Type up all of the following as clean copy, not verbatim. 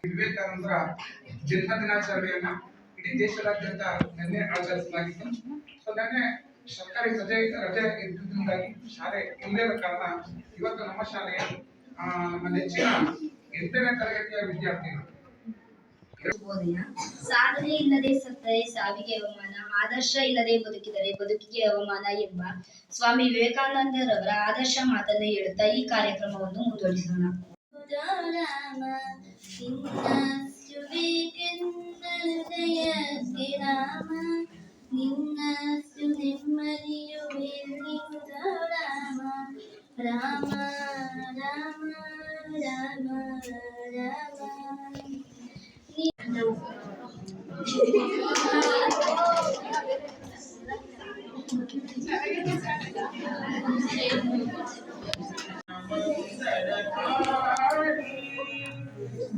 ವಿವೇಕಾನಂದರ ಜನ್ಮ ದಿನಾಚರಣೆಯನ್ನ ಇಡೀ ದೇಶದಾದ್ಯಂತ ನಿನ್ನೆ ಆಚರಿಸಲಾಗಿತ್ತು. ಸೊ ನಿನ್ನೆ ಸರ್ಕಾರಿ ರಜೆ ಇದ್ದಿದ್ದರಿಂದಾಗಿ ಶಾಲೆ ಇಲ್ಲದ ಕಾರಣ ಇವತ್ತು ನಮ್ಮ ಶಾಲೆಯ ನಮ್ಮ ನೆಚ್ಚಿನ 8ನೇ ತರಗತಿಯ ವಿದ್ಯಾರ್ಥಿಗಳು ಸಾಧನೆ ಇಲ್ಲದೆ ಸತ್ತರೆ ಸಾವಿಗೆ ಅವಮಾನ, ಆದರ್ಶ ಇಲ್ಲದೆ ಬದುಕಿದರೆ ಬದುಕಿಗೆ ಅವಮಾನ ಎಂಬ ಸ್ವಾಮಿ ವಿವೇಕಾನಂದರವರ ಆದರ್ಶ ಮಾತನ್ನು ಹೇಳುತ್ತಾ ಈ ಕಾರ್ಯಕ್ರಮವನ್ನು ಮುಂದುವರಿಸೋಣ. ನಿನ್ನಷ್ಟು ನೆಮ್ಮದಿಯು ರಾಮ ರಾಮ ರಾಮ ರಾಮ.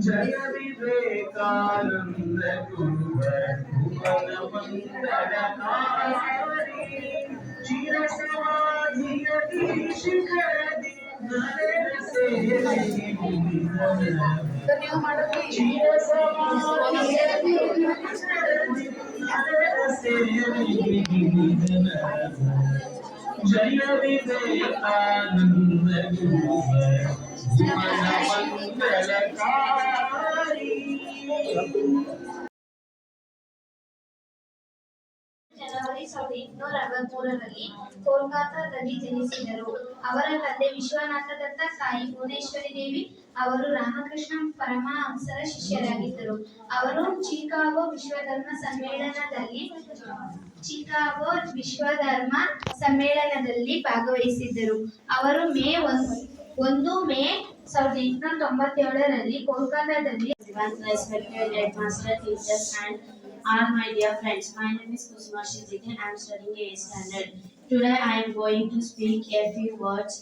ಜಯ ವಿವೇಕಾನಂದ ಗುರುವರ ಭುವನ ವಂದನಕಾರಿ ಚಿರಸಮಾಧಿಯ ಶಿಖರದಿ ನರೆದ ಸೇವೆಗೆ ಜಯ ವಿವೇಕಾನಂದ ಗುರುವರ ಭುವನ ವಂದನಕಾರಿ. ಜನವರಿ 1863ರಲ್ಲಿ ಕೋಲ್ಕತ್ತಾದಲ್ಲಿ ಜನಿಸಿದರು. ಅವರ ತಂದೆ ವಿಶ್ವನಾಥ ದತ್ತ, ತಾಯಿ ಭುವನೇಶ್ವರಿ ದೇವಿ. ಅವರು ರಾಮಕೃಷ್ಣ ಪರಮಹಂಸರ ಶಿಷ್ಯರಾಗಿದ್ದರು. ಅವರು ಚಿಕಾಗೋ ವಿಶ್ವಧರ್ಮ ಸಮ್ಮೇಳನದಲ್ಲಿ ಭಾಗವಹಿಸಿದ್ದರು. ಅವರು ಮೇ 1897ರಲ್ಲಿ ಕೋಲ್ಕತ್ತಾದಲ್ಲಿ Respected headmaster, teachers, and all my dear friends. My name is Kusuma Shizike. I am studying 8th standard. Today I am going to speak a few words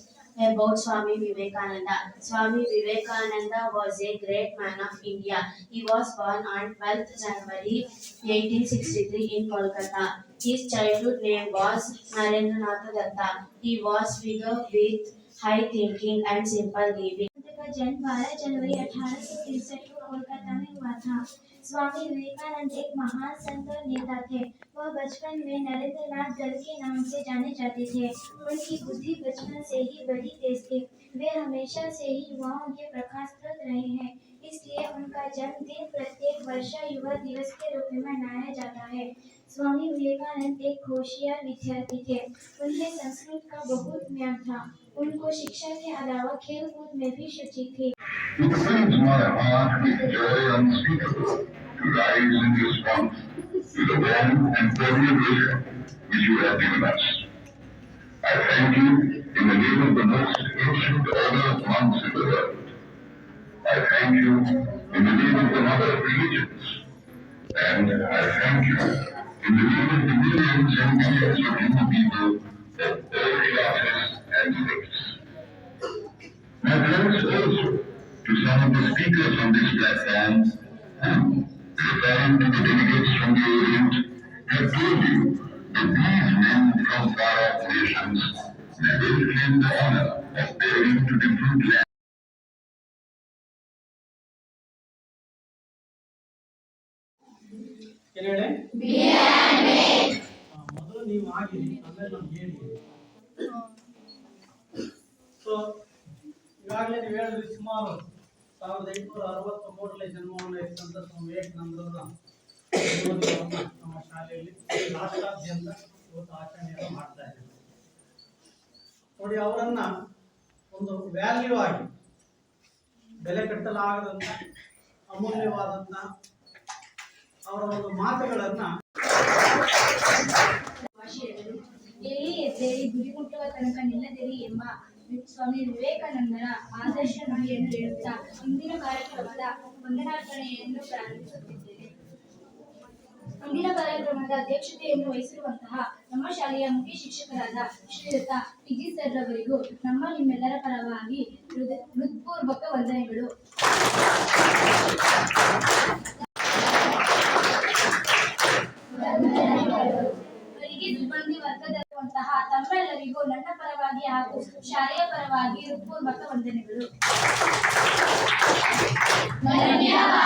about Swami Vivekananda. Swami Vivekananda was a great man of India. He was born on 12th January 1863 in Kolkata. His childhood name was Narendranath Datta. He was figure with high thinking and simple living. का जन्म 12 जनवरी 1863 को कोलकाता में हुआ था। स्वामी विवेकानंद एक महान संत और नेता थे। वह बचपन में नरेंद्रनाथ दल के नाम से जाने जाते थे। उनकी बुद्धि बचपन से ही बड़ी तेज थी। वे हमेशा से ही युवाओं के प्रकाशप्रद रहे हैं, इसलिए उनका जन्मदिन प्रत्येक वर्ष युवा दिवस के रूप में मनाया जाता है। स्वामी विवेकानंद एक होशियार विद्यार्थी थे। उन्हें संस्कृत का बहुत ज्ञान था। उनको शिक्षा के अलावा खेल कूद में भी रुचि थी। It fills my heart with joy unspeakable to rise in response to the warm and cordial welcome which you have given us. I thank you in the name of the most ancient order of monks in the world. I thank you in the name of the mother of religions. And I thank you in the name of the millions and millions of human people of all classes and faiths. My thanks also to some of the speakers on this platform who, referring to the delegates from the Orient, have told you that these men from far-off nations may well claim the honor of bearing to different lands. ಮೊದಲು ನೀವು ಆಗಿರಿ, ಆಮೇಲೆ ನಮ್ಗೆ ಹೇಳಿ. So ಈಗಾಗಲೇ ನೀವು ಹೇಳಿದ್ರಿ, ಸುಮಾರು 1863ರಲ್ಲಿ ಜನ್ಮವನ್ನು ಹೆಚ್ಚಂತ ಸ್ವಾಮಿ ವಿವೇಕಾನಂದರ ನಮ್ಮ ಶಾಲೆಯಲ್ಲಿ ರಾಷ್ಟ್ರಾದ್ಯಂತ ಇವತ್ತು ಆಚರಣೆಯನ್ನು ಮಾಡ್ತಾ ಇದ್ದೀವಿ. ನೋಡಿ, ಅವರನ್ನ ಒಂದು ವ್ಯಾಲ್ಯೂ ಆಗಿ ಬೆಲೆ ಕಟ್ಟಲಾಗದಂತ ಅಮೂಲ್ಯವಾದಂತ ಅವರ ಒಂದು ಮಾತುಗಳನ್ನ ಎಲ್ಲಿ ಎದ್ದೇಳಿ ಗುರಿ ಮುಟ್ಟುವ ತನಕ ನಿಲ್ಲದಿರಿ ಎಂಬ ಸ್ವಾಮಿ ವಿವೇಕಾನಂದರ ಆದರ್ಶ ನುಡಿಯನ್ನು ಹೇಳುತ್ತಾ ಇಂದಿನ ಕಾರ್ಯಕ್ರಮದ ವಂದನಾರ್ಪಣೆಯನ್ನು ಪ್ರಾರಂಭಿಸುತ್ತಿದ್ದೇನೆ. ಇಂದಿನ ಕಾರ್ಯಕ್ರಮದ ಅಧ್ಯಕ್ಷತೆಯನ್ನು ವಹಿಸಿರುವಂತಹ ನಮ್ಮ ಶಾಲೆಯ ಮುಖ್ಯ ಶಿಕ್ಷಕರಾದ ಶ್ರೀಯುತ ಟಿಜಿ ಸರ್ ರವರಿಗೂ ನಿಮ್ಮೆಲ್ಲರ ಪರವಾಗಿ ಹೃತ್ಪೂರ್ವಕ ವಂದನೆಗಳು. ಅವರಿಗೆ ಸಾಕು. ಶಾಲೆಯ ಪರವಾಗಿ ಹೃತ್ಪೂರ್ವಕ ವಂದನೆಗಳು. ಧನ್ಯವಾದ.